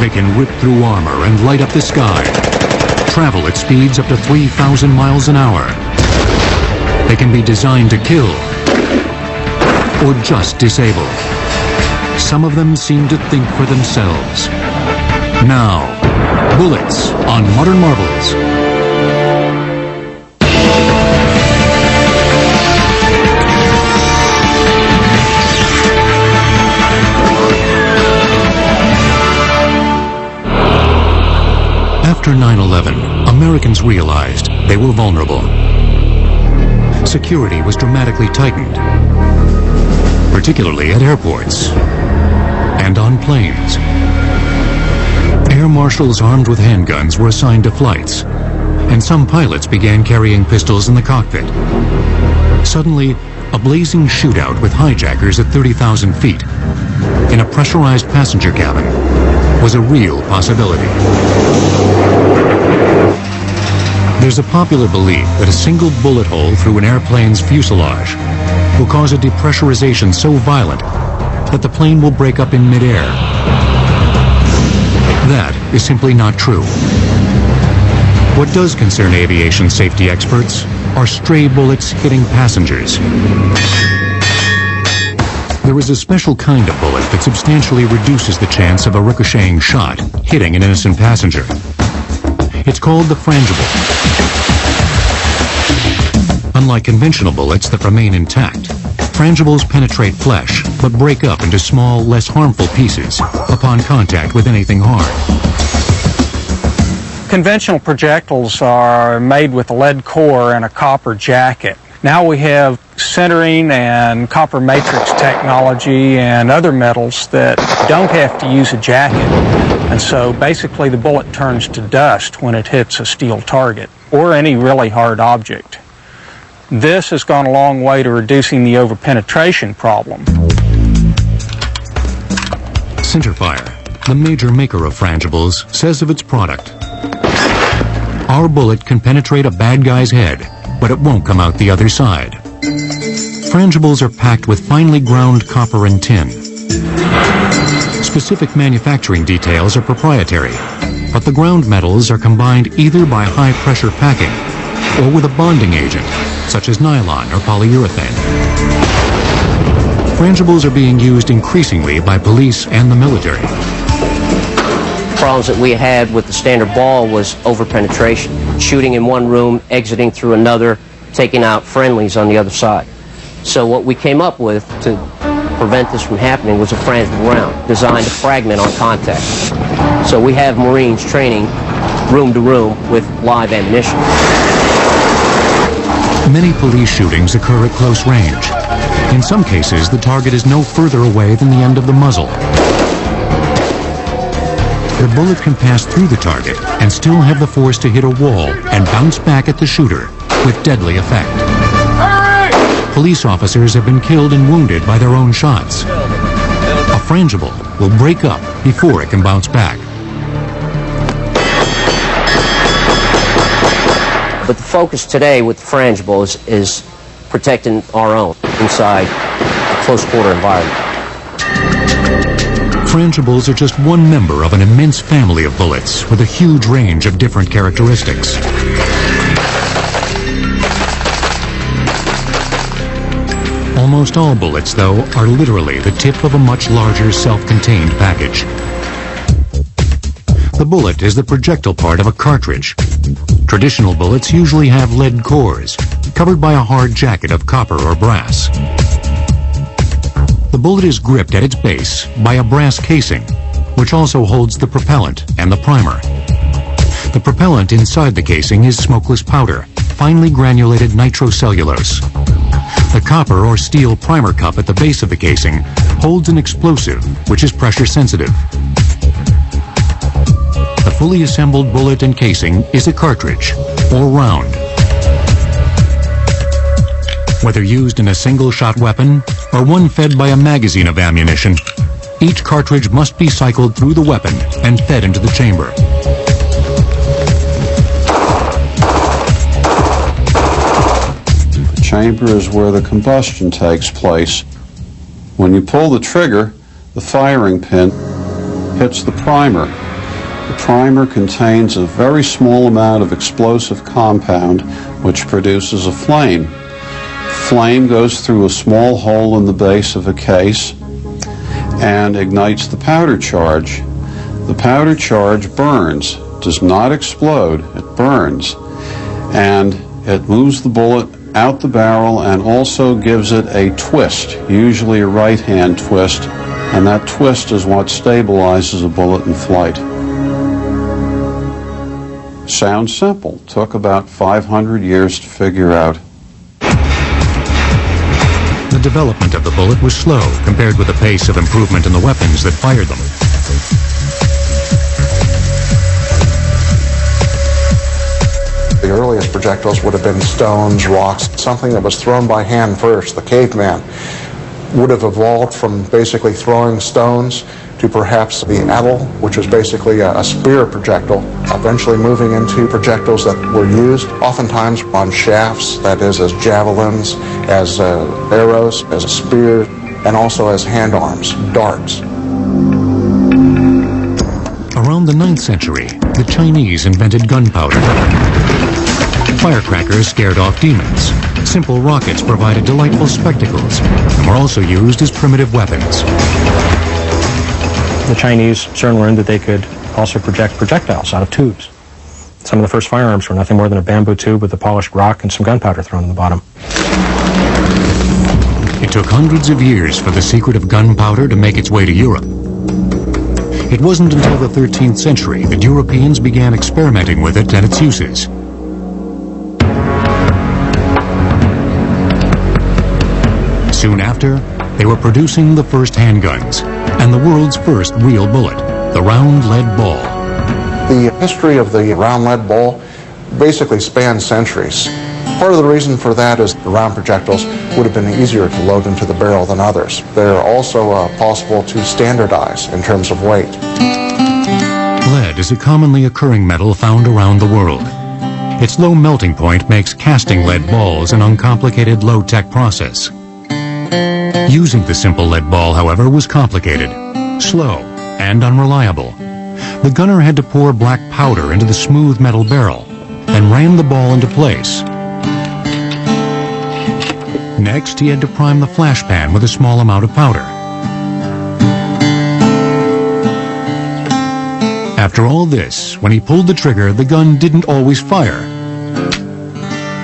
They can rip through armor and light up the sky, travel at speeds up to 3,000 miles an hour. They can be designed to kill or just disable. Some of them seem to think for themselves. Now, bullets on Modern Marvels. After 9/11, Americans realized they were vulnerable. Security was dramatically tightened, particularly at airports and on planes. Air marshals armed with handguns were assigned to flights, and some pilots began carrying pistols in the cockpit. Suddenly, a blazing shootout with hijackers at 30,000 feet in a pressurized passenger cabin was a real possibility. There's a popular belief that a single bullet hole through an airplane's fuselage will cause a depressurization so violent that the plane will break up in midair. That is simply not true. What does concern aviation safety experts are stray bullets hitting passengers. There is a special kind of bullet that substantially reduces the chance of a ricocheting shot hitting an innocent passenger. It's called the frangible. Unlike conventional bullets that remain intact, frangibles penetrate flesh but break up into small, less harmful pieces upon contact with anything hard. Conventional projectiles are made with a lead core and a copper jacket. Now we have sintering and copper matrix technology and other metals that don't have to use a jacket. And so basically the bullet turns to dust when it hits a steel target or any really hard object. This has gone a long way to reducing the overpenetration problem. Centerfire, the major maker of frangibles, says of its product, "Our bullet can penetrate a bad guy's head, but it won't come out the other side." Frangibles are packed with finely ground copper and tin. Specific manufacturing details are proprietary, but the ground metals are combined either by high-pressure packing or with a bonding agent, such as nylon or polyurethane. Frangibles are being used increasingly by police and the military. Problems that we had with the standard ball was overpenetration, shooting in one room, exiting through another, taking out friendlies on the other side. So what we came up with to prevent this from happening was a frangible round designed to fragment on contact. So we have Marines training room to room with live ammunition. Many police shootings occur at close range. In some cases, the target is no further away than the end of the muzzle. The bullet can pass through the target and still have the force to hit a wall and bounce back at the shooter with deadly effect. Police officers have been killed and wounded by their own shots. A frangible will break up before it can bounce back. But the focus today with the frangible is protecting our own inside a close quarter environment. Frangibles are just one member of an immense family of bullets with a huge range of different characteristics. Almost all bullets, though, are literally the tip of a much larger self-contained package. The bullet is the projectile part of a cartridge. Traditional bullets usually have lead cores, covered by a hard jacket of copper or brass. The bullet is gripped at its base by a brass casing, which also holds the propellant and the primer. The propellant inside the casing is smokeless powder, finely granulated nitrocellulose. The copper or steel primer cup at the base of the casing holds an explosive, which is pressure sensitive. The fully assembled bullet and casing is a cartridge, or round. Whether used in a single-shot weapon or one fed by a magazine of ammunition, each cartridge must be cycled through the weapon and fed into the chamber. The chamber is where the combustion takes place. When you pull the trigger, the firing pin hits the primer. The primer contains a very small amount of explosive compound which produces a flame. Flame goes through a small hole in the base of a case and ignites the powder charge. The powder charge burns, does not explode, it burns, and it moves the bullet out the barrel and also gives it a twist, usually a right-hand twist, and that twist is what stabilizes a bullet in flight. Sounds simple. Took about 500 years to figure out. The development of the bullet was slow compared with the pace of improvement in the weapons that fired them. The earliest projectiles would have been stones, rocks, something that was thrown by hand first. The caveman would have evolved from basically throwing stones to perhaps the atl, which was basically a spear projectile, eventually moving into projectiles that were used oftentimes on shafts, that is, as javelins, as arrows, as spears, and also as hand arms, darts. Around the 9th century, the Chinese invented gunpowder. Firecrackers scared off demons. Simple rockets provided delightful spectacles and were also used as primitive weapons. The Chinese soon learned that they could also project projectiles out of tubes. Some of the first firearms were nothing more than a bamboo tube with a polished rock and some gunpowder thrown in the bottom. It took hundreds of years for the secret of gunpowder to make its way to Europe. It wasn't until the 13th century that Europeans began experimenting with it and its uses. Soon after, they were producing the first handguns and the world's first real bullet, the round lead ball. The history of the round lead ball basically spans centuries. Part of the reason for that is the round projectiles would have been easier to load into the barrel than others. They're also possible to standardize in terms of weight. Lead is a commonly occurring metal found around the world. Its low melting point makes casting lead balls an uncomplicated low-tech process. Using the simple lead ball, however, was complicated, slow, and unreliable. The gunner had to pour black powder into the smooth metal barrel, then ram the ball into place. Next, he had to prime the flash pan with a small amount of powder. After all this, when he pulled the trigger, the gun didn't always fire,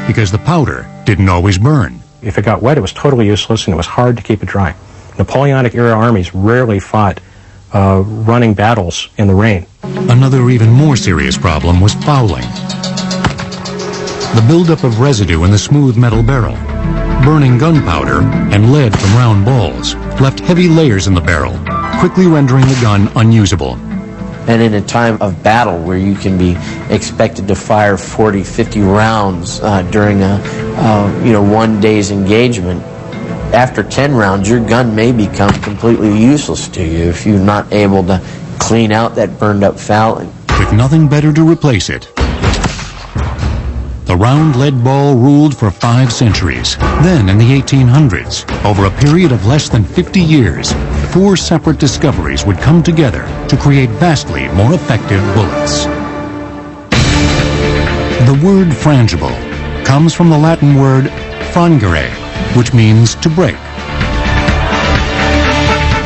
because the powder didn't always burn. If it got wet, it was totally useless, and it was hard to keep it dry. Napoleonic-era armies rarely fought running battles in the rain. Another even more serious problem was fouling. The buildup of residue in the smooth metal barrel, burning gunpowder, and lead from round balls left heavy layers in the barrel, quickly rendering the gun unusable. And in a time of battle where you can be expected to fire 40, 50 rounds during a one day's engagement, after 10 rounds your gun may become completely useless to you if you're not able to clean out that burned up fouling. With nothing better to replace it, the round lead ball ruled for 5 centuries. Then, in the 1800s, over a period of less than 50 years, 4 separate discoveries would come together to create vastly more effective bullets. The word frangible comes from the Latin word frangere, which means to break.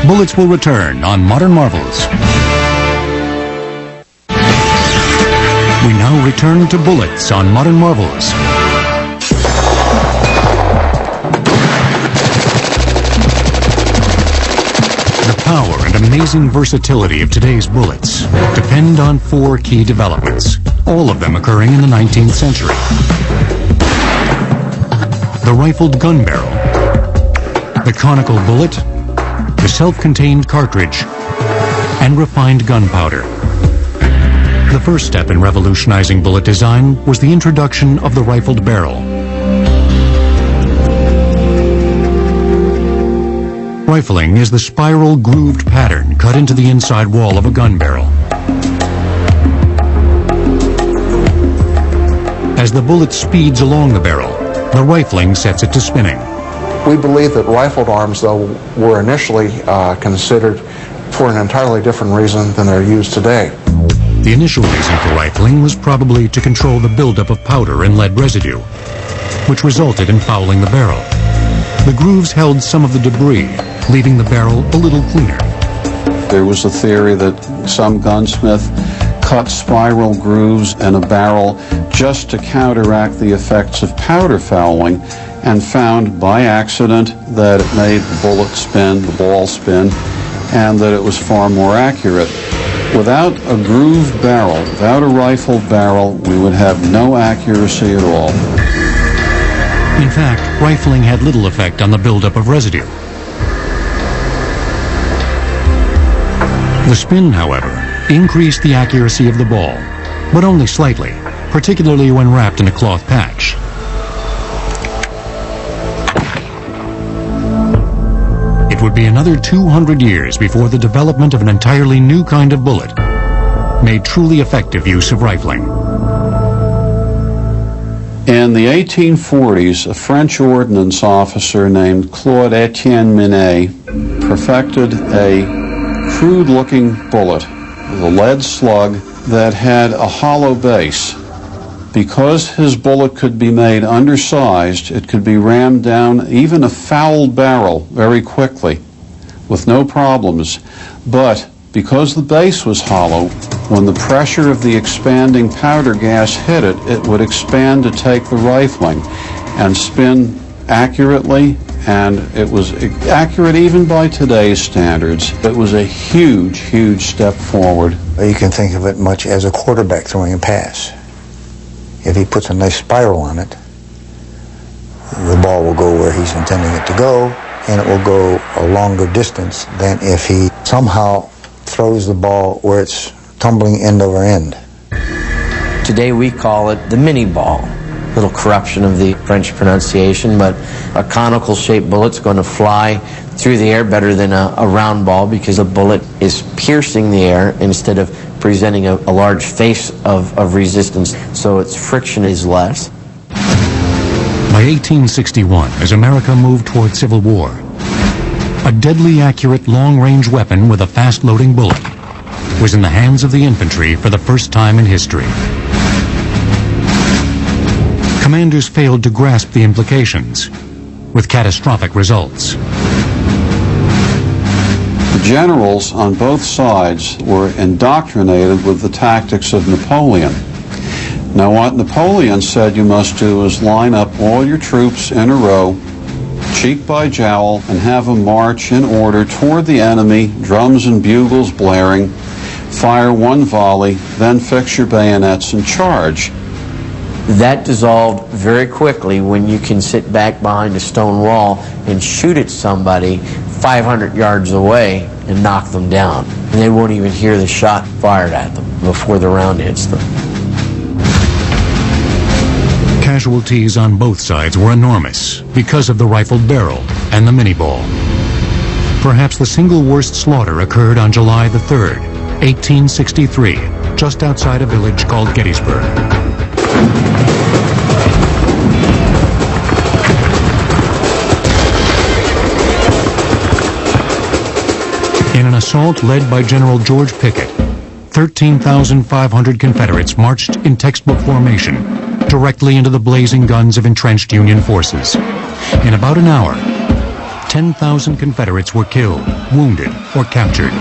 Bullets will return on Modern Marvels. We now return to bullets on Modern Marvels. The power and amazing versatility of today's bullets depend on 4 key developments, all of them occurring in the 19th century. The rifled gun barrel, the conical bullet, the self-contained cartridge, and refined gunpowder. The first step in revolutionizing bullet design was the introduction of the rifled barrel. Rifling is the spiral grooved pattern cut into the inside wall of a gun barrel. As the bullet speeds along the barrel, the rifling sets it to spinning. We believe that rifled arms, though, were initially considered for an entirely different reason than they're used today. The initial reason for rifling was probably to control the buildup of powder and lead residue, which resulted in fouling the barrel. The grooves held some of the debris, leaving the barrel a little cleaner. There was a theory that some gunsmith cut spiral grooves in a barrel just to counteract the effects of powder fouling, and found by accident that it made the bullet spin, the ball spin, and that it was far more accurate. Without a grooved barrel, without a rifled barrel, we would have no accuracy at all. In fact, rifling had little effect on the buildup of residue. The spin, however, increased the accuracy of the ball, but only slightly, particularly when wrapped in a cloth patch. It would be another 200 years before the development of an entirely new kind of bullet made truly effective use of rifling. In the 1840s, a French ordnance officer named Claude Etienne Minet perfected a crude-looking bullet with a lead slug that had a hollow base. Because his bullet could be made undersized, it could be rammed down even a fouled barrel very quickly with no problems. But because the base was hollow, when the pressure of the expanding powder gas hit it, it would expand to take the rifling and spin accurately, and it was accurate even by today's standards. It was a huge, huge step forward. You can think of it much as a quarterback throwing a pass. If he puts a nice spiral on it, the ball will go where he's intending it to go, and it will go a longer distance than if he somehow throws the ball where it's tumbling end over end. Today we call it the mini ball. A little corruption of the French pronunciation, but a conical shaped bullet's going to fly through the air better than a round ball because the bullet is piercing the air instead of presenting a large face of resistance, so its friction is less. By 1861, as America moved toward civil war, a deadly accurate long-range weapon with a fast-loading bullet was in the hands of the infantry for the first time in history. Commanders failed to grasp the implications, with catastrophic results. The generals on both sides were indoctrinated with the tactics of Napoleon. Now, what Napoleon said you must do is line up all your troops in a row, cheek by jowl, and have them march in order toward the enemy, drums and bugles blaring, fire one volley, then fix your bayonets and charge. That dissolved very quickly when you can sit back behind a stone wall and shoot at somebody 500 yards away and knock them down. And they won't even hear the shot fired at them before the round hits them. Casualties on both sides were enormous because of the rifled barrel and the mini-ball. Perhaps the single worst slaughter occurred on July the 3rd, 1863, just outside a village called Gettysburg. In an assault led by General George Pickett, 13,500 Confederates marched in textbook formation directly into the blazing guns of entrenched Union forces. In about an hour, 10,000 Confederates were killed, wounded, or captured.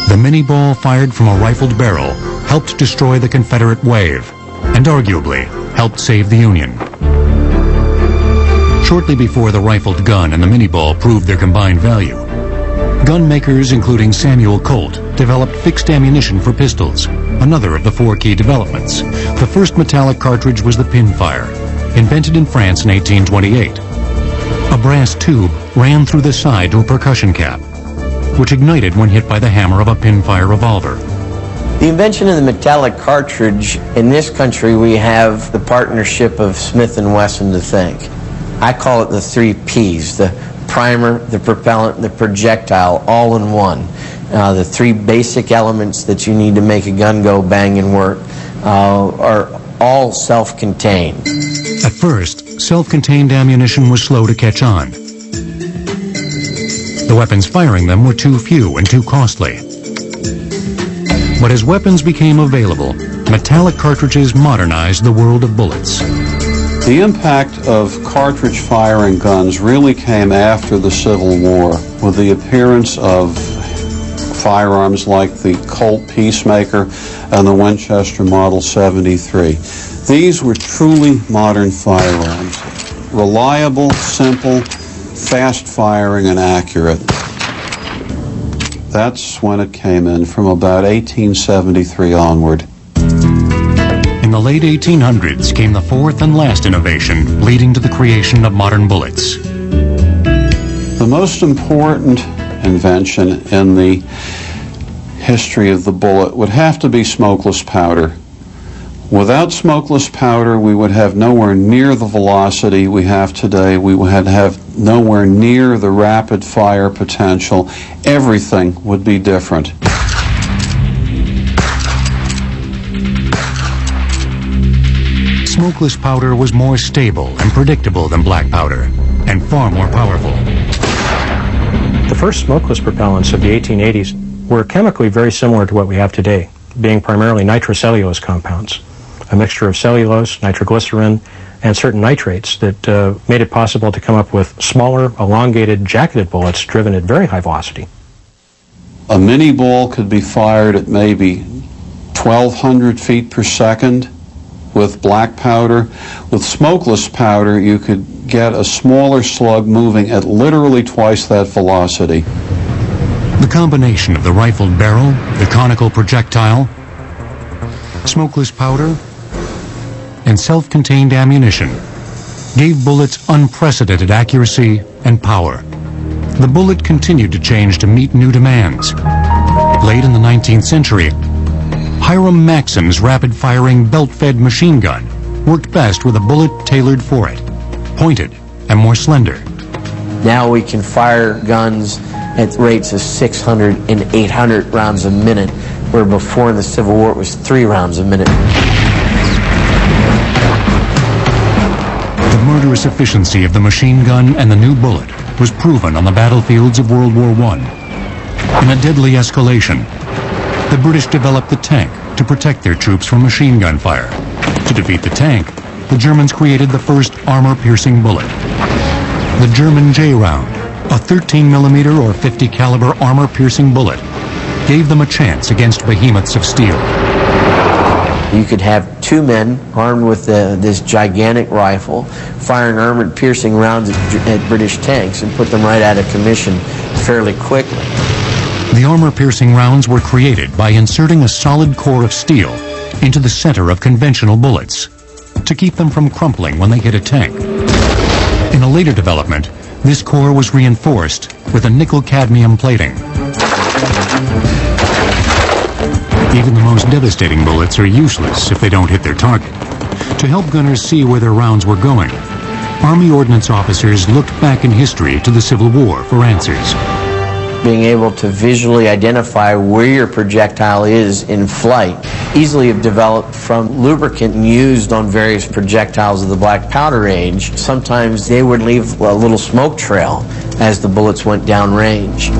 The mini-ball fired from a rifled barrel helped destroy the Confederate wave, and arguably helped save the Union. Shortly before the rifled gun and the mini-ball proved their combined value, gun makers including Samuel Colt developed fixed ammunition for pistols, another of the four key developments. The first metallic cartridge was the pinfire, invented in France in 1828. A brass tube ran through the side to a percussion cap, which ignited when hit by the hammer of a pinfire revolver. The invention of the metallic cartridge, in this country we have the partnership of Smith & Wesson to thank. I call it the 3 Ps, the primer, the propellant, the projectile, all in one. The 3 basic elements that you need to make a gun go bang and work are all self-contained. At first, self-contained ammunition was slow to catch on. The weapons firing them were too few and too costly. But as weapons became available, metallic cartridges modernized the world of bullets. The impact of cartridge firing guns really came after the Civil War with the appearance of firearms like the Colt Peacemaker and the Winchester Model 73. These were truly modern firearms. Reliable, simple, fast-firing, and accurate. That's when it came in, from about 1873 onward. In the late 1800s came the fourth and last innovation, leading to the creation of modern bullets. The most important invention in the history of the bullet would have to be smokeless powder. Without smokeless powder, we would have nowhere near the velocity we have today. We would have nowhere near the rapid fire potential. Everything would be different. Smokeless powder was more stable and predictable than black powder, and far more powerful. The first smokeless propellants of the 1880s were chemically very similar to what we have today, being primarily nitrocellulose compounds, a mixture of cellulose, nitroglycerin, and certain nitrates that made it possible to come up with smaller, elongated, jacketed bullets driven at very high velocity. A mini ball could be fired at maybe 1,200 feet per second with black powder. With smokeless powder, you could get a smaller slug moving at literally twice that velocity. The combination of the rifled barrel, the conical projectile, smokeless powder, and self-contained ammunition gave bullets unprecedented accuracy and power. The bullet continued to change to meet new demands. Late in the 19th century, Hiram Maxim's rapid-firing belt-fed machine gun worked best with a bullet tailored for it, pointed and more slender. Now we can fire guns at rates of 600 and 800 rounds a minute, where before in the Civil War it was 3 rounds a minute. The murderous efficiency of the machine gun and the new bullet was proven on the battlefields of World War I. In a deadly escalation, the British developed the tank to protect their troops from machine gun fire. To defeat the tank, the Germans created the first armor-piercing bullet, the German J round, a 13mm or 50 caliber armor-piercing bullet, gave them a chance against behemoths of steel. You could have 2 men armed with this gigantic rifle firing armor-piercing rounds at British tanks and put them right out of commission fairly quickly. The armor-piercing rounds were created by inserting a solid core of steel into the center of conventional bullets to keep them from crumpling when they hit a tank. In a later development, this core was reinforced with a nickel-cadmium plating. Even the most devastating bullets are useless if they don't hit their target. To help gunners see where their rounds were going, Army ordnance officers looked back in history to the Civil War for answers. Being able to visually identify where your projectile is in flight easily have developed from lubricant used on various projectiles of the black powder age. Sometimes they would leave a little smoke trail as the bullets went downrange.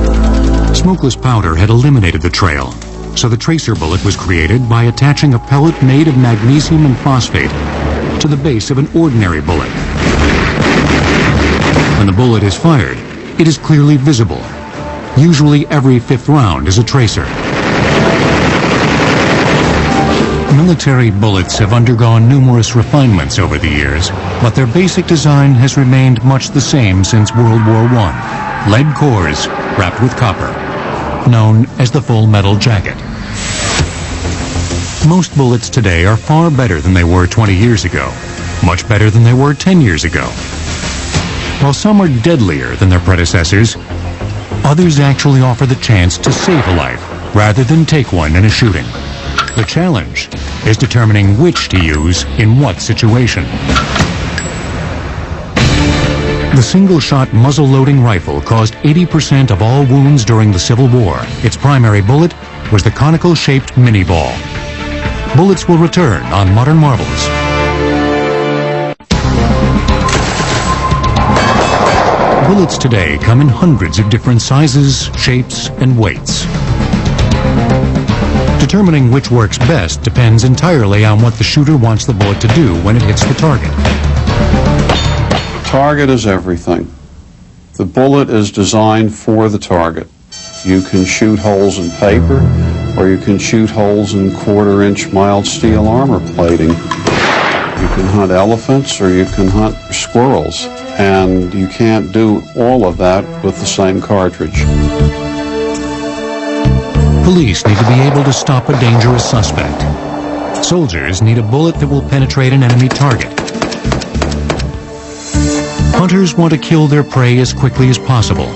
Smokeless powder had eliminated the trail, so the tracer bullet was created by attaching a pellet made of magnesium and phosphate to the base of an ordinary bullet. When the bullet is fired, it is clearly visible. Usually every 5th round is a tracer. Military bullets have undergone numerous refinements over the years, but their basic design has remained much the same since World War I. Lead cores wrapped with copper, known as the full metal jacket. Most bullets today are far better than they were 20 years ago, much better than they were 10 years ago. While some are deadlier than their predecessors, others actually offer the chance to save a life rather than take one in a shooting. The challenge is determining which to use in what situation. The single-shot muzzle-loading rifle caused 80% of all wounds during the Civil War. Its primary bullet was the conical-shaped mini-ball. Bullets will return on Modern Marvels. Bullets today come in hundreds of different sizes, shapes, and weights. Determining which works best depends entirely on what the shooter wants the bullet to do when it hits the target. The target is everything. The bullet is designed for the target. You can shoot holes in paper, or you can shoot holes in quarter-inch mild steel armor plating. You can hunt elephants, or you can hunt squirrels, and you can't do all of that with the same cartridge. Police need to be able to stop a dangerous suspect. Soldiers need a bullet that will penetrate an enemy target. Hunters want to kill their prey as quickly as possible.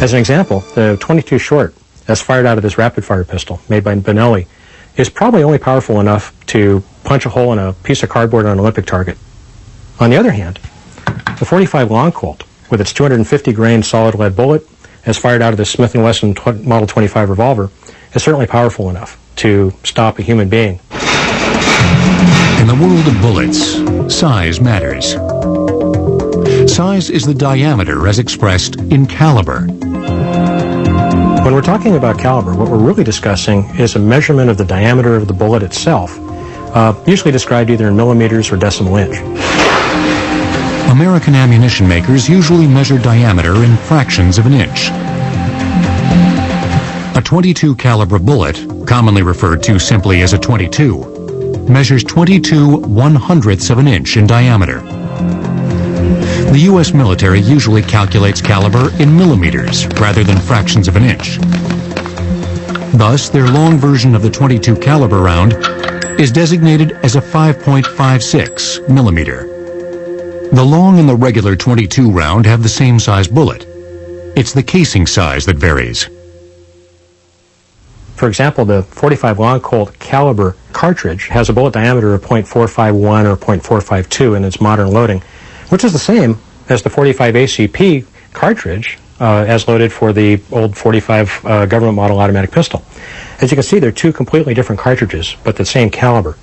As an example, the .22 short that's fired out of this rapid-fire pistol made by Benelli is probably only powerful enough to punch a hole in a piece of cardboard on an Olympic target. On the other hand, the .45 Long Colt, with its 250-grain solid lead bullet, as fired out of the Smith & Wesson Model 25 revolver, is certainly powerful enough to stop a human being. In the world of bullets, size matters. Size is the diameter as expressed in caliber. When we're talking about caliber, what we're really discussing is a measurement of the diameter of the bullet itself, usually described either in millimeters or decimal inch. American ammunition makers usually measure diameter in fractions of an inch. A .22 caliber bullet, commonly referred to simply as a .22, measures 22 1/100ths of an inch in diameter. The U.S. military usually calculates caliber in millimeters rather than fractions of an inch. Thus, their long version of the .22 caliber round is designated as a 5.56 millimeter. The long and the regular .22 round have the same size bullet. It's the casing size that varies. For example, the .45 Long Colt caliber cartridge has a bullet diameter of .451 or .452 in its modern loading, which is the same as the .45 ACP cartridge as loaded for the old .45 government model automatic pistol. As you can see, they're two completely different cartridges, but the same caliber.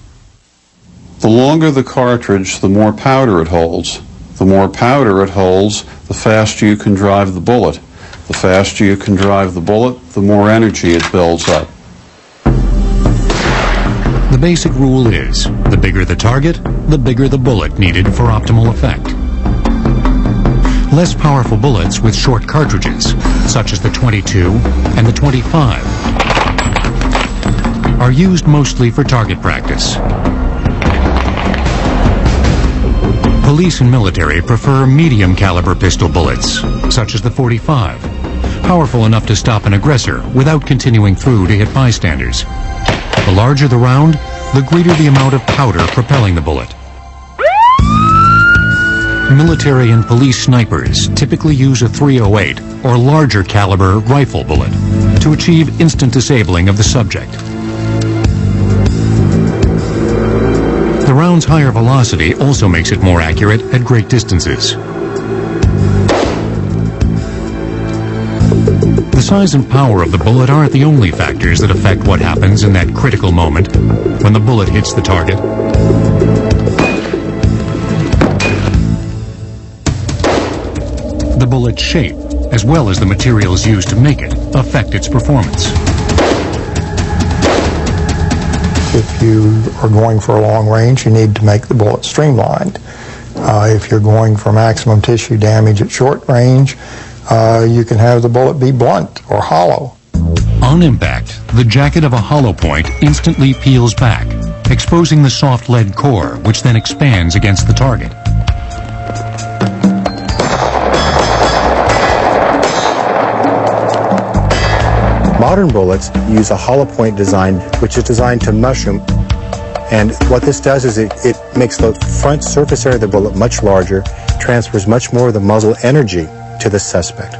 The longer the cartridge, the more powder it holds. The more powder it holds, the faster you can drive the bullet. The faster you can drive the bullet, the more energy it builds up. The basic rule is, the bigger the target, the bigger the bullet needed for optimal effect. Less powerful bullets with short cartridges, such as the .22 and the .25, are used mostly for target practice. Police and military prefer medium caliber pistol bullets, such as the .45, powerful enough to stop an aggressor without continuing through to hit bystanders. The larger the round, the greater the amount of powder propelling the bullet. Military and police snipers typically use a .308 or larger caliber rifle bullet to achieve instant disabling of the subject. The round's higher velocity also makes it more accurate at great distances. The size and power of the bullet aren't the only factors that affect what happens in that critical moment when the bullet hits the target. The bullet's shape, as well as the materials used to make it, affect its performance. If you are going for a long range, you need to make the bullet streamlined. If you're going for maximum tissue damage at short range, you can have the bullet be blunt or hollow. On impact, the jacket of a hollow point instantly peels back, exposing the soft lead core, which then expands against the target. Modern bullets use a hollow point design, which is designed to mushroom. And what this does is it makes the front surface area of the bullet much larger, transfers much more of the muzzle energy to the suspect.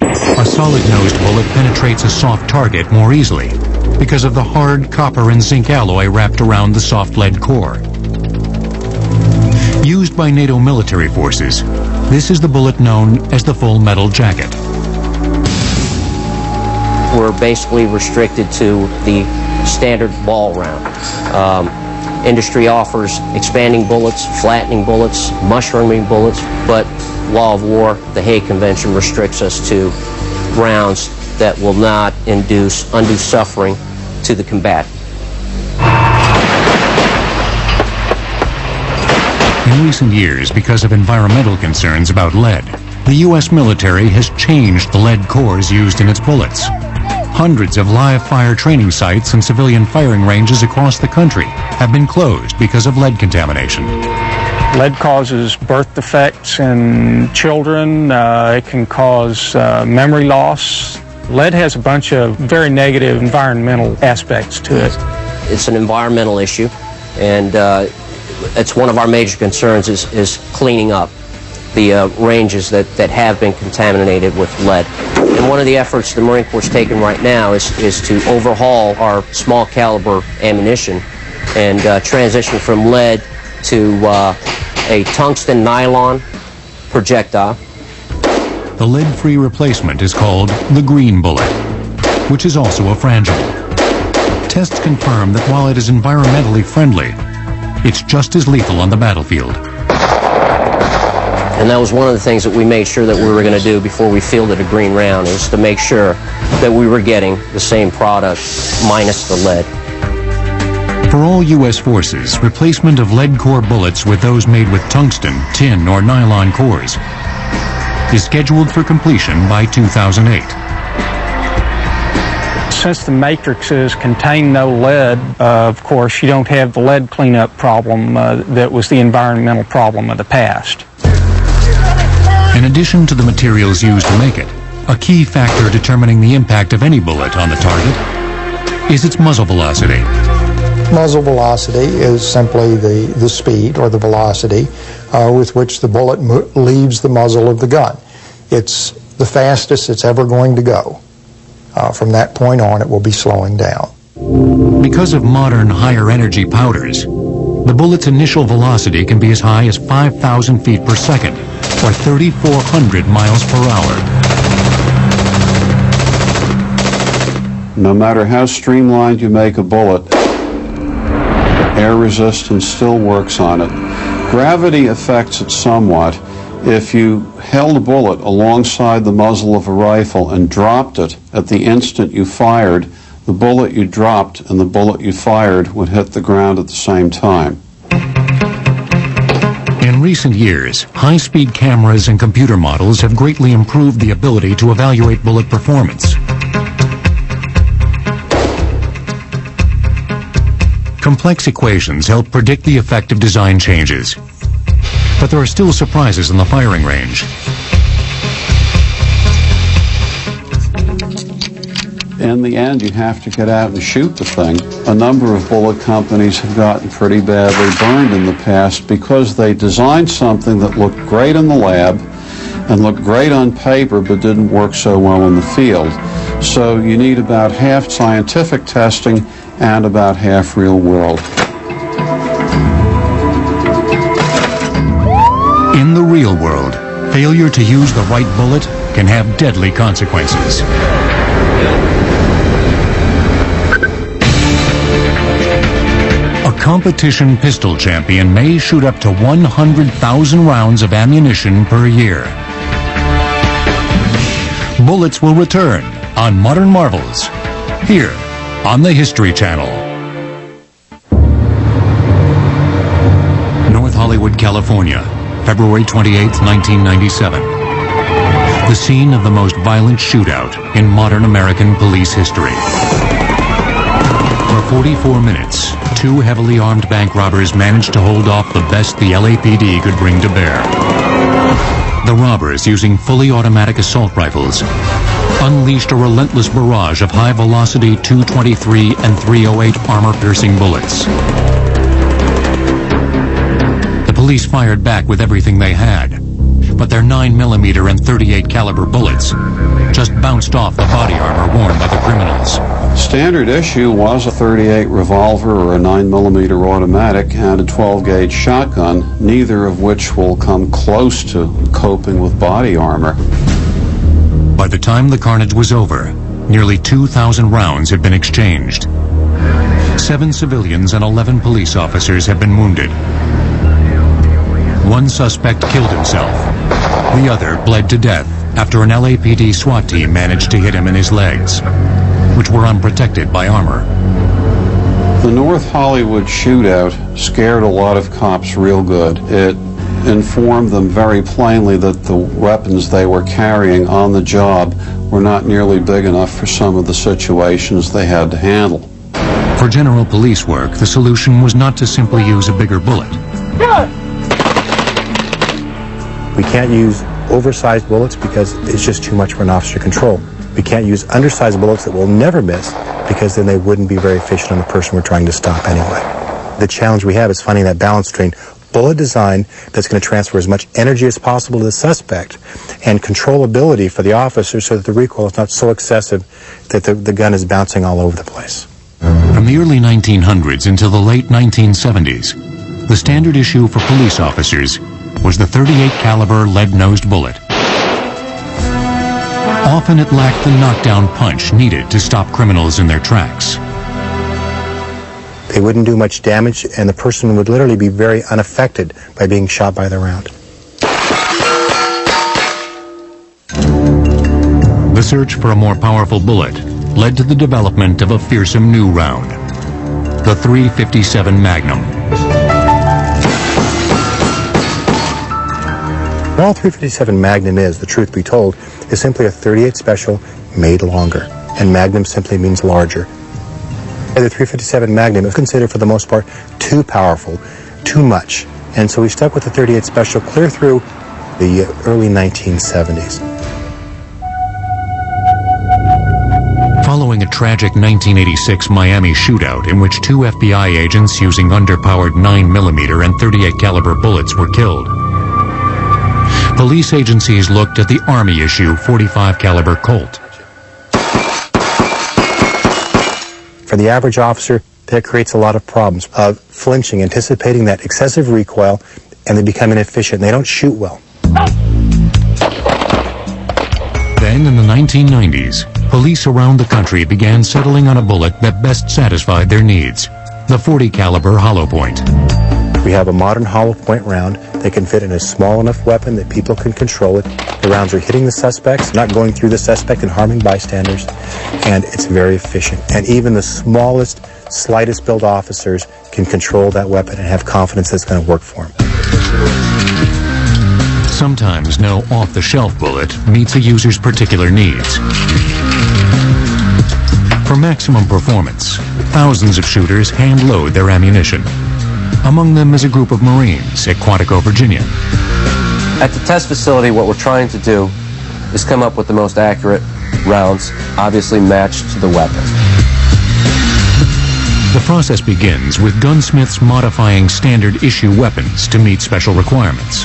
A solid-nosed bullet penetrates a soft target more easily because of the hard copper and zinc alloy wrapped around the soft lead core. Used by NATO military forces, this is the bullet known as the full metal jacket. We're basically restricted to the standard ball round. Industry offers expanding bullets, flattening bullets, mushrooming bullets, but law of war, the Hague Convention, restricts us to rounds that will not induce undue suffering to the combatant. In recent years, because of environmental concerns about lead, the U.S. military has changed the lead cores used in its bullets. Hundreds of live-fire training sites and civilian firing ranges across the country have been closed because of lead contamination. Lead causes birth defects in children. It can cause memory loss. Lead has a bunch of very negative environmental aspects to it. It's an environmental issue, and it's one of our major concerns is cleaning up the ranges that have been contaminated with lead. And one of the efforts the Marine Corps is taking right now is to overhaul our small caliber ammunition and transition from lead to a tungsten nylon projectile. The lead-free replacement is called the green bullet, which is also a frangible. Tests confirm that while it is environmentally friendly, it's just as lethal on the battlefield. And that was one of the things that we made sure that we were going to do before we fielded a green round, is to make sure that we were getting the same product minus the lead. For all U.S. forces, replacement of lead core bullets with those made with tungsten, tin, or nylon cores is scheduled for completion by 2008. Since the matrices contain no lead, of course, you don't have the lead cleanup problem that was the environmental problem of the past. In addition to the materials used to make it, a key factor determining the impact of any bullet on the target is its muzzle velocity. Muzzle velocity is simply the speed or the velocity with which the bullet leaves the muzzle of the gun. It's the fastest it's ever going to go. From that point on, it will be slowing down. Because of modern higher energy powders, the bullet's initial velocity can be as high as 5,000 feet per second, or 3,400 miles per hour. No matter how streamlined you make a bullet, air resistance still works on it. Gravity affects it somewhat. If you held a bullet alongside the muzzle of a rifle and dropped it at the instant you fired, the bullet you dropped and the bullet you fired would hit the ground at the same time. In recent years, high-speed cameras and computer models have greatly improved the ability to evaluate bullet performance. Complex equations help predict the effect of design changes. But there are still surprises in the firing range. In the end, you have to get out and shoot the thing. A number of bullet companies have gotten pretty badly burned in the past because they designed something that looked great in the lab and looked great on paper but didn't work so well in the field. So you need about half scientific testing and about half real world. In the real world, failure to use the right bullet can have deadly consequences. A competition pistol champion may shoot up to 100,000 rounds of ammunition per year. Bullets will return on Modern Marvels, here on the History Channel. North Hollywood, California, February 28, 1997. The scene of the most violent shootout in modern American police history. For 44 minutes, two heavily armed bank robbers managed to hold off the best the LAPD could bring to bear. The robbers, using fully automatic assault rifles, unleashed a relentless barrage of high-velocity .223 and .308 armor-piercing bullets. The police fired back with everything they had, but their 9mm and .38 caliber bullets just bounced off the body armor worn by the criminals. Standard issue was a .38 revolver or a 9mm automatic and a 12-gauge shotgun, neither of which will come close to coping with body armor. By the time the carnage was over, nearly 2,000 rounds had been exchanged. 7 civilians and 11 police officers have been wounded. One suspect killed himself. The other bled to death after an LAPD SWAT team managed to hit him in his legs, which were unprotected by armor. The North Hollywood shootout scared a lot of cops real good. It informed them very plainly that the weapons they were carrying on the job were not nearly big enough for some of the situations they had to handle. For general police work, the solution was not to simply use a bigger bullet. We can't use oversized bullets because it's just too much for an officer to control. We can't use undersized bullets that will never miss because then they wouldn't be very efficient on the person we're trying to stop anyway. The challenge we have is finding that balance between bullet design that's going to transfer as much energy as possible to the suspect and controllability for the officer so that the recoil is not so excessive that the gun is bouncing all over the place. From the early 1900s until the late 1970s, the standard issue for police officers was the .38 caliber lead-nosed bullet. Often it lacked the knockdown punch needed to stop criminals in their tracks. They wouldn't do much damage, and the person would literally be very unaffected by being shot by the round. The search for a more powerful bullet led to the development of a fearsome new round, the .357 Magnum. All .357 Magnum is, the truth be told, is simply a .38 special made longer, and Magnum simply means larger. The .357 Magnum is considered for the most part too powerful, too much, and so we stuck with the .38 special clear through the early 1970s. Following a tragic 1986 Miami shootout in which 2 FBI agents using underpowered 9mm and .38 caliber bullets were killed, police agencies looked at the Army issue .45 caliber Colt. For the average officer, that creates a lot of problems of flinching, anticipating that excessive recoil, and they become inefficient. They don't shoot well. Then, in the 1990s, police around the country began settling on a bullet that best satisfied their needs, the .40 caliber hollow point. We have a modern hollow point round that can fit in a small enough weapon that people can control it. The rounds are hitting the suspects, not going through the suspect and harming bystanders, and it's very efficient. And even the smallest, slightest build officers can control that weapon and have confidence that it's going to work for them. Sometimes no off-the-shelf bullet meets a user's particular needs. For maximum performance, thousands of shooters hand-load their ammunition. Among them is a group of Marines at Quantico, Virginia. At the test facility, what we're trying to do is come up with the most accurate rounds, obviously matched to the weapon. The process begins with gunsmiths modifying standard issue weapons to meet special requirements.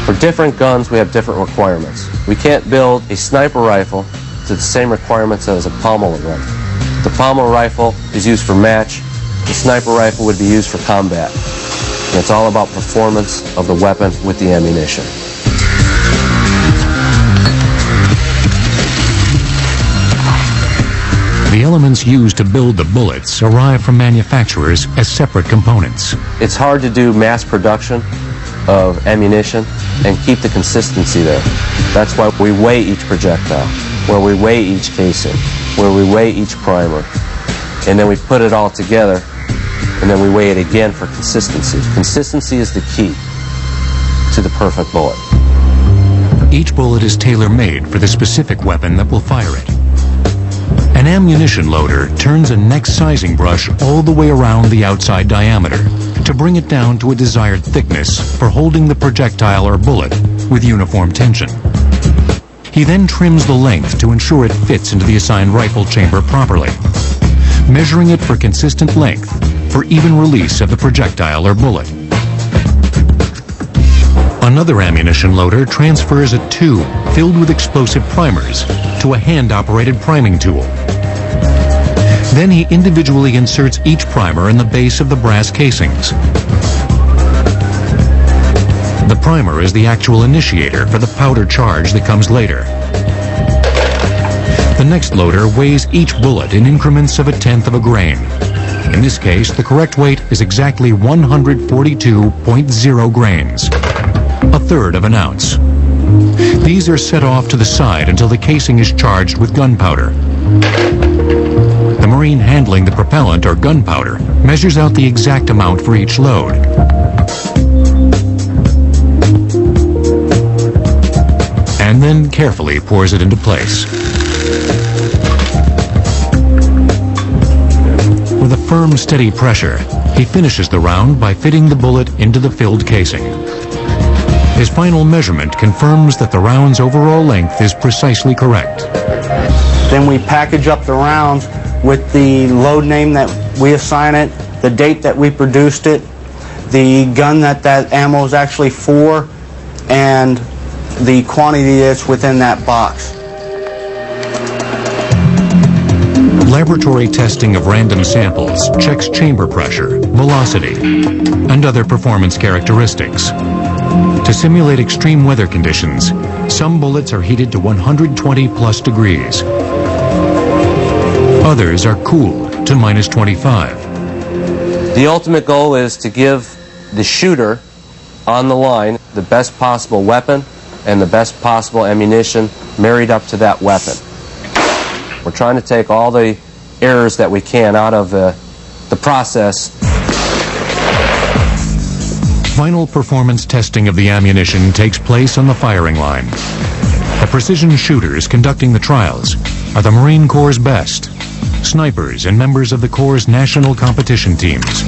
For different guns, we have different requirements. We can't build a sniper rifle to the same requirements as a pommel rifle. The pommel rifle is used for match. The sniper rifle would be used for combat. And it's all about performance of the weapon with the ammunition. The elements used to build the bullets arrive from manufacturers as separate components. It's hard to do mass production of ammunition and keep the consistency there. That's why we weigh each projectile, where we weigh each casing, where we weigh each primer, and then we put it all together, and then we weigh it again for consistency. Consistency is the key to the perfect bullet. Each bullet is tailor-made for the specific weapon that will fire it. An ammunition loader turns a next sizing brush all the way around the outside diameter to bring it down to a desired thickness for holding the projectile or bullet with uniform tension. He then trims the length to ensure it fits into the assigned rifle chamber properly, measuring it for consistent length for even release of the projectile or bullet. Another ammunition loader transfers a tube filled with explosive primers to a hand-operated priming tool. Then he individually inserts each primer in the base of the brass casings. The primer is the actual initiator for the powder charge that comes later. The next loader weighs each bullet in increments of 1/10 of a grain. In this case, the correct weight is exactly 142.0 grains, 1/3 of an ounce. These are set off to the side until the casing is charged with gunpowder. The Marine handling the propellant or gunpowder measures out the exact amount for each load. And then carefully pours it into place. With a firm, steady pressure, he finishes the round by fitting the bullet into the filled casing. His final measurement confirms that the round's overall length is precisely correct. Then we package up the rounds with the load name that we assign it, the date that we produced it, the gun that ammo is actually for, and the quantity that's within that box. Laboratory testing of random samples checks chamber pressure, velocity, and other performance characteristics. To simulate extreme weather conditions, some bullets are heated to 120+ degrees. Others are cooled to -25. The ultimate goal is to give the shooter on the line the best possible weapon and the best possible ammunition married up to that weapon. We're trying to take all the errors that we can out of the process. Final performance testing of the ammunition takes place on the firing line. The precision shooters conducting the trials are the Marine Corps' best, snipers and members of the Corps' national competition teams.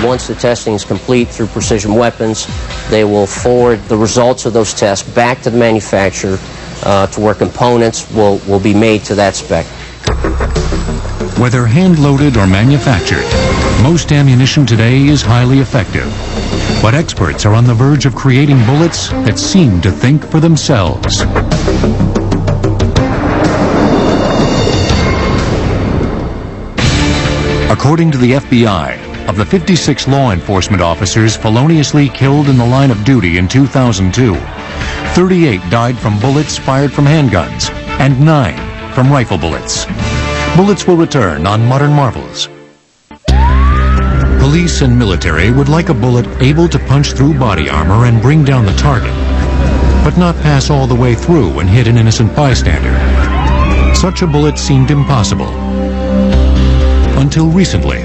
Once the testing is complete through Precision Weapons, they will forward the results of those tests back to the manufacturer to where components will be made to that spec. Whether hand-loaded or manufactured, most ammunition today is highly effective. But experts are on the verge of creating bullets that seem to think for themselves. According to the FBI, of the 56 law enforcement officers feloniously killed in the line of duty in 2002, 38 died from bullets fired from handguns and 9 from rifle bullets. Bullets will return on Modern Marvels. Police and military would like a bullet able to punch through body armor and bring down the target, but not pass all the way through and hit an innocent bystander. Such a bullet seemed impossible. Until recently.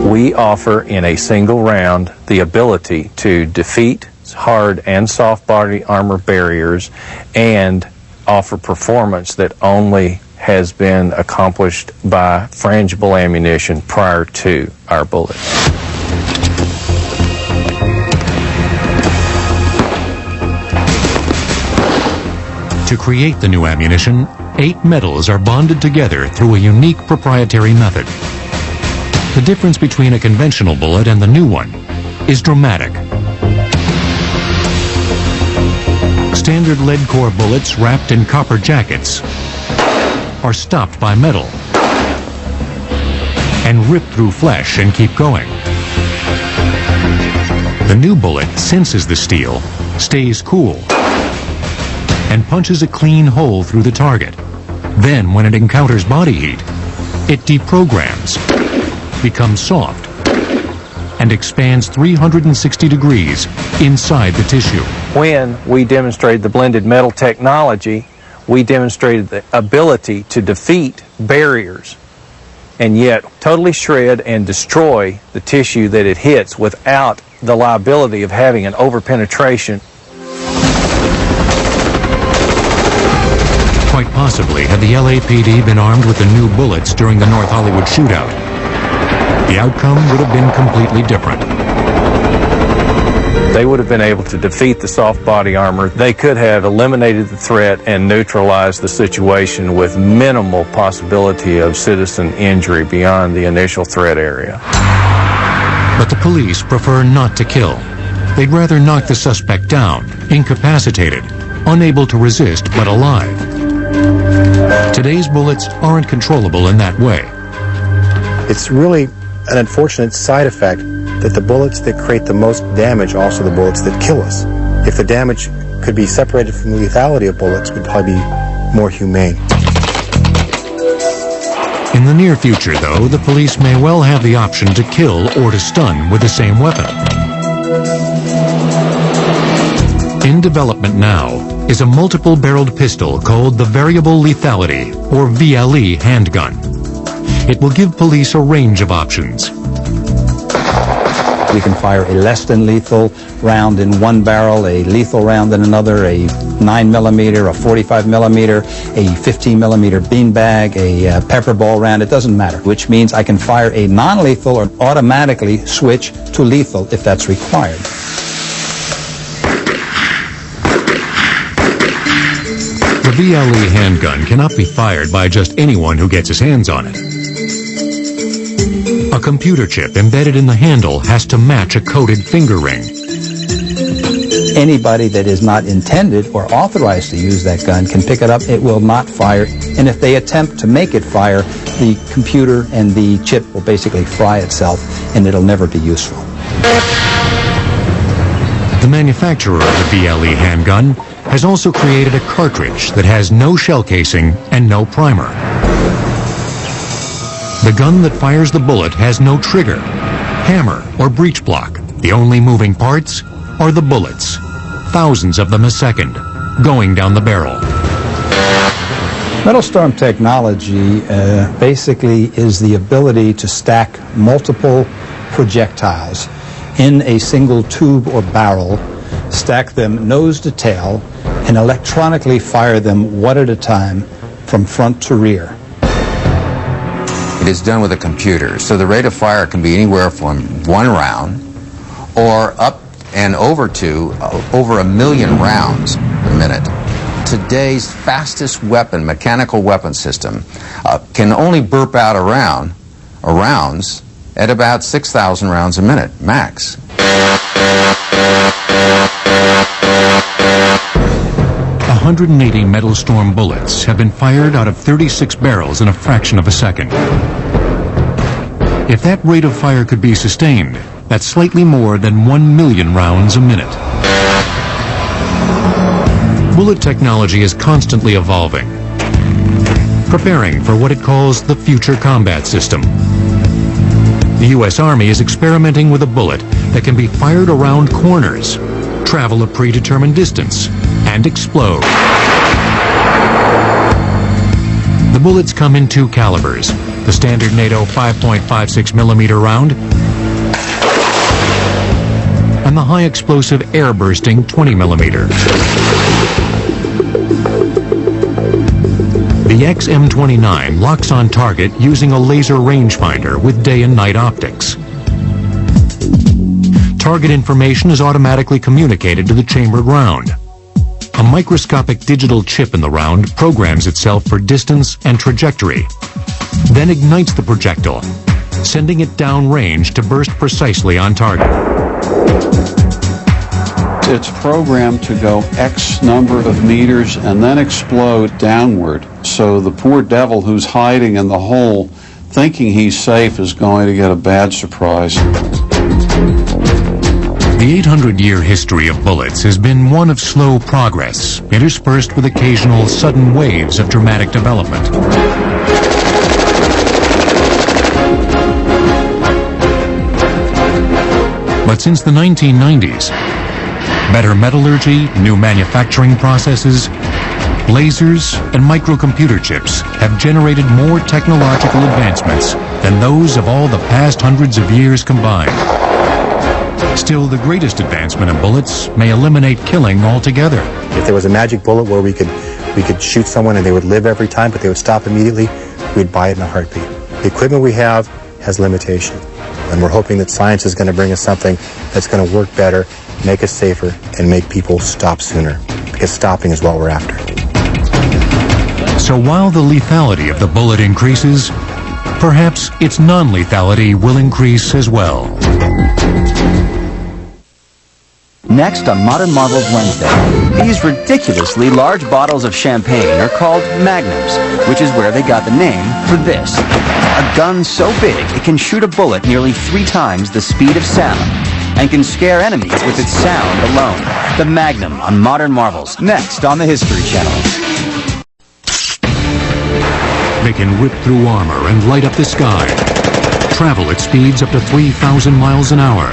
We offer in a single round the ability to defeat hard and soft body armor barriers and offer performance that only has been accomplished by frangible ammunition prior to our bullet. To create the new ammunition, 8 metals are bonded together through a unique proprietary method. The difference between a conventional bullet and the new one is dramatic. Standard lead core bullets wrapped in copper jackets are stopped by metal and rip through flesh and keep going. The new bullet senses the steel, stays cool, and punches a clean hole through the target. Then, when it encounters body heat, it deprograms, becomes soft, and expands 360 degrees inside the tissue. When we demonstrated the blended metal technology, we demonstrated the ability to defeat barriers and yet totally shred and destroy the tissue that it hits without the liability of having an overpenetration. Quite possibly, had the LAPD been armed with the new bullets during the North Hollywood shootout, the outcome would have been completely different. They would have been able to defeat the soft body armor. They could have eliminated the threat and neutralized the situation with minimal possibility of citizen injury beyond the initial threat area. But the police prefer not to kill. They'd rather knock the suspect down, incapacitated, unable to resist but alive. Today's bullets aren't controllable in that way. It's really an unfortunate side effect that the bullets that create the most damage are also the bullets that kill us. If the damage could be separated from the lethality of bullets, we'd probably be more humane. In the near future, though, the police may well have the option to kill or to stun with the same weapon. In development now is a multiple-barreled pistol called the Variable Lethality, or VLE, handgun. It will give police a range of options. We can fire a less than lethal round in one barrel, a lethal round in another, a 9mm, a 45mm, a 15mm beanbag, a pepper ball round. It doesn't matter, which means I can fire a non-lethal or automatically switch to lethal if that's required. The VLE handgun cannot be fired by just anyone who gets his hands on it. A computer chip embedded in the handle has to match a coded finger ring. Anybody that is not intended or authorized to use that gun can pick it up. It will not fire. And if they attempt to make it fire, the computer and the chip will basically fry itself, and it'll never be useful. The manufacturer of the VLE handgun has also created a cartridge that has no shell casing and no primer. The gun that fires the bullet has no trigger, hammer, or breech block. The only moving parts are the bullets, thousands of them a second, going down the barrel. Metal storm technology basically is the ability to stack multiple projectiles in a single tube or barrel, stack them nose to tail, and electronically fire them one at a time from front to rear. It is done with a computer, so the rate of fire can be anywhere from 1 round or up and over to over 1 million rounds a minute. Today's fastest weapon, mechanical weapon system, can only burp out rounds at about 6,000 rounds a minute, max. 180 Metal Storm bullets have been fired out of 36 barrels in a fraction of a second. If that rate of fire could be sustained, that's slightly more than 1 million rounds a minute. Bullet technology is constantly evolving, preparing for what it calls the future combat system. The U.S. Army is experimenting with a bullet that can be fired around corners, travel a predetermined distance, and explode. The bullets come in 2 calibers, the standard NATO 5.56mm round and the high explosive air bursting 20mm. The XM29 locks on target using a laser rangefinder with day and night optics. Target information is automatically communicated to the chambered round. A microscopic digital chip in the round programs itself for distance and trajectory, then ignites the projectile, sending it downrange to burst precisely on target. It's programmed to go X number of meters and then explode downward. So the poor devil who's hiding in the hole, thinking he's safe, is going to get a bad surprise. The 800-year history of bullets has been one of slow progress, interspersed with occasional sudden waves of dramatic development. But since the 1990s, better metallurgy, new manufacturing processes, lasers, and microcomputer chips have generated more technological advancements than those of all the past hundreds of years combined. Still, the greatest advancement in bullets may eliminate killing altogether. If there was a magic bullet where we could shoot someone and they would live every time, but they would stop immediately, we'd buy it in a heartbeat. The equipment we have has limitation, and we're hoping that science is going to bring us something that's going to work better, make us safer, and make people stop sooner, because stopping is what we're after. So while the lethality of the bullet increases, perhaps its non-lethality will increase as well. Next on Modern Marvels Wednesday, these ridiculously large bottles of champagne are called magnums, which is where they got the name for this. A gun so big it can shoot a bullet nearly 3 times the speed of sound and can scare enemies with its sound alone. The Magnum on Modern Marvels, next on the History Channel. They can rip through armor and light up the sky, travel at speeds up to 3,000 miles an hour.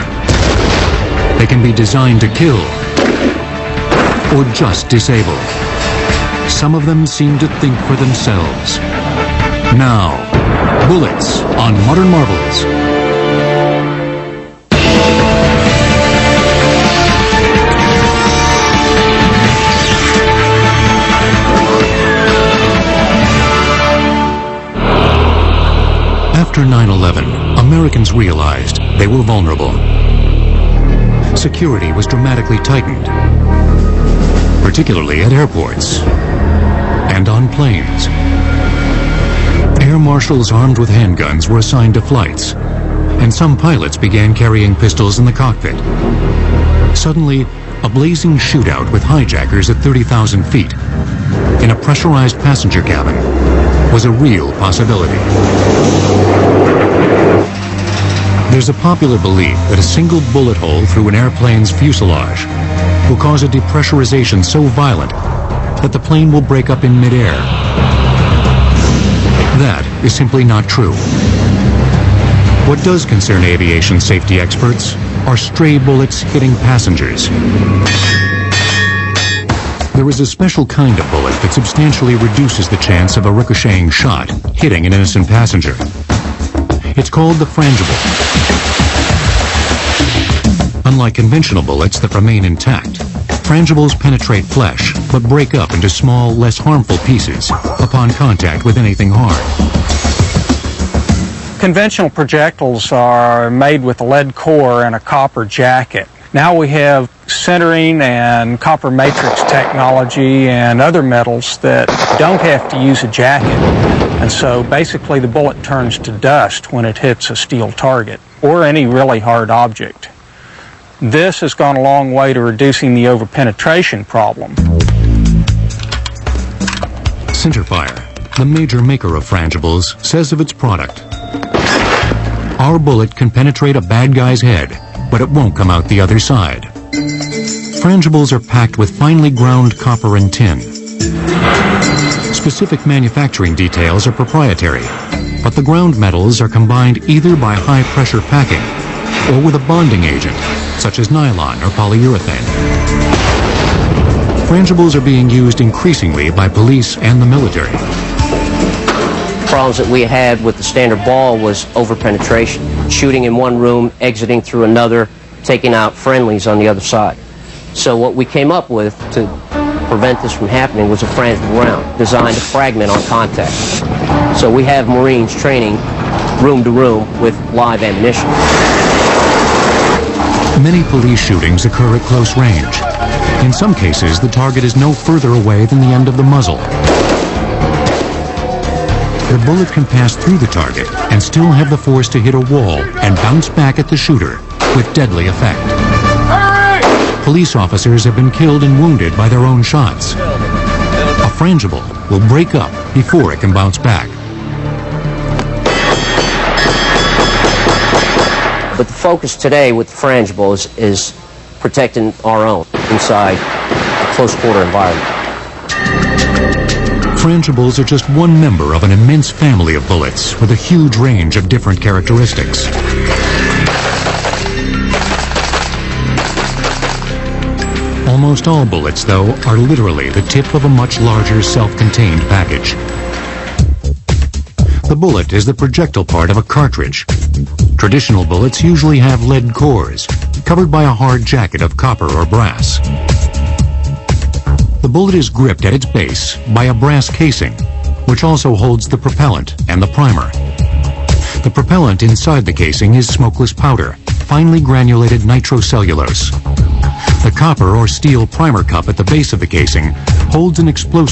They can be designed to kill or just disable. Some of them seem to think for themselves. Now, bullets on Modern Marvels. After 9/11, Americans realized they were vulnerable. Security was dramatically tightened, particularly at airports and on planes. Air marshals armed with handguns were assigned to flights, and some pilots began carrying pistols in the cockpit. Suddenly, a blazing shootout with hijackers at 30,000 feet in a pressurized passenger cabin was a real possibility. There's a popular belief that a single bullet hole through an airplane's fuselage will cause a depressurization so violent that the plane will break up in midair. That is simply not true. What does concern aviation safety experts are stray bullets hitting passengers. There is a special kind of bullet that substantially reduces the chance of a ricocheting shot hitting an innocent passenger. It's called the frangible. Unlike conventional bullets that remain intact, frangibles penetrate flesh but break up into small, less harmful pieces upon contact with anything hard. Conventional projectiles are made with a lead core and a copper jacket. Now we have sintering and copper matrix technology and other metals that don't have to use a jacket. And so basically the bullet turns to dust when it hits a steel target or any really hard object. This has gone a long way to reducing the overpenetration problem. Centerfire, the major maker of frangibles, says of its product, "Our bullet can penetrate a bad guy's head, but it won't come out the other side." Frangibles are packed with finely ground copper and tin. Specific manufacturing details are proprietary, but the ground metals are combined either by high-pressure packing or with a bonding agent, such as nylon or polyurethane. Frangibles are being used increasingly by police and the military. Problems that we had with the standard ball was overpenetration, shooting in one room, exiting through another, taking out friendlies on the other side. So what we came up with to prevent this from happening was a frangible round designed to fragment on contact. So we have Marines training room to room with live ammunition. Many police shootings occur at close range. In some cases, the target is no further away than the end of the muzzle. The bullet can pass through the target and still have the force to hit a wall and bounce back at the shooter with deadly effect. Police officers have been killed and wounded by their own shots. A frangible will break up before it can bounce back. But the focus today with the frangible is protecting our own inside a close quarter environment. Frangibles are just one member of an immense family of bullets with a huge range of different characteristics. Almost all bullets, though, are literally the tip of a much larger self-contained package. The bullet is the projectile part of a cartridge. Traditional bullets usually have lead cores, covered by a hard jacket of copper or brass. The bullet is gripped at its base by a brass casing, which also holds the propellant and the primer. The propellant inside the casing is smokeless powder, finely granulated nitrocellulose. The copper or steel primer cup at the base of the casing holds an explosive